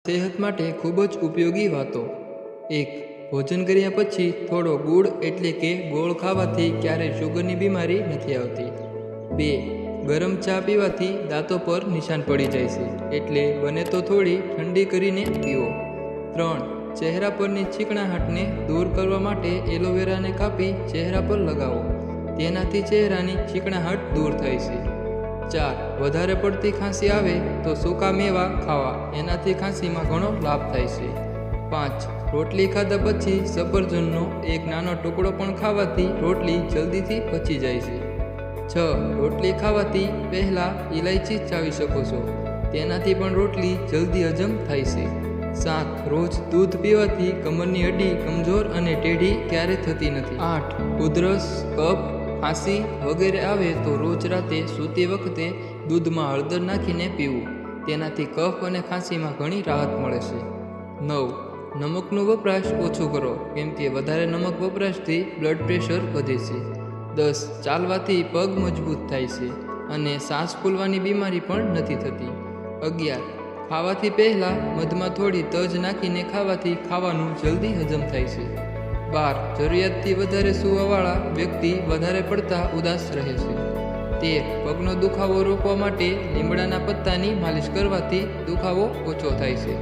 સેહત માટે ખૂબ જ ઉપયોગી વાતો। 1. ભોજન કર્યા પછી થોડો ગુડ એટલે કે ગોળ ખાવાથી ક્યારેય શુગરની બીમારી નથી આવતી। 2. ગરમ ચા પીવાથી દાંતો પર નિશાન પડી જાય છે, એટલે બને તો થોડી ઠંડી કરીને પીવો। 3. ચહેરા પરની ચીકણાહટને દૂર કરવા માટે એલોવેરાને કાપી ચહેરા પર લગાવો, તેનાથી ચહેરાની ચીકણાહટ દૂર થાય છે। 4. વધારે પડતી ખાંસી આવે તો સૂકા મેવા ખાવા, એનાથી ખાંસીમાં ઘણો લાભ થાય છે। 5. રોટલી ખાધા પછી સફરજનનો એક નાનો ટુકડો પણ ખાવાથી રોટલી જલ્દીથી પચી જાય છે। 6. રોટલી ખાવાથી પહેલાં ઇલાયચી ચાવી શકો છો, તેનાથી પણ રોટલી જલ્દી હજમ થાય છે। 7. રોજ દૂધ પીવાથી કમરની હડ્ડી કમજોર અને ટેઢી ક્યારેય થતી નથી। 8. ઉધરસ, કફ, ખાંસી વગેરે આવે તો રોજ રાતે સૂતી વખતે દૂધમાં હળદર નાખીને પીવું, તેનાથી કફ અને ખાંસીમાં ઘણી રાહત મળે છે। 9. નમકનો વપરાશ ઓછો કરો, કેમ કે વધારે નમક વપરાશથી બ્લડ પ્રેશર વધે છે। 10. ચાલવાથી પગ મજબૂત થાય છે અને શ્વાસ ફૂલવાની બીમારી પણ નથી થતી। 11. ખાવાથી પહેલાં મધમાં થોડી તજ નાખીને ખાવાથી ખાવાનું જલ્દી હજમ થાય છે। 12. જરૂરિયાતથી વધારે સૂવાવાળા વ્યક્તિ વધારે પડતા ઉદાસ રહે છે। 13. પગનો દુખાવો રોકવા માટે લીમડાના પત્તાની માલિશ કરવાથી દુખાવો ઓછો થાય છે।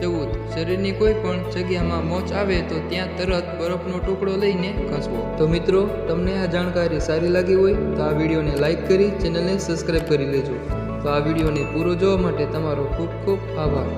14. શરીરની કોઈ પણ જગ્યામાં મોચ આવે તો ત્યાં તરત બરફનો ટુકડો લઈને ઘસવો। તો મિત્રો, તમને આ જાણકારી સારી લાગી હોય તો આ વિડીયોને લાઇક કરી ચેનલને સબસ્ક્રાઈબ કરી લેજો। તો આ વિડીયોને પૂરો જોવા માટે તમારો ખૂબ ખૂબ આભાર।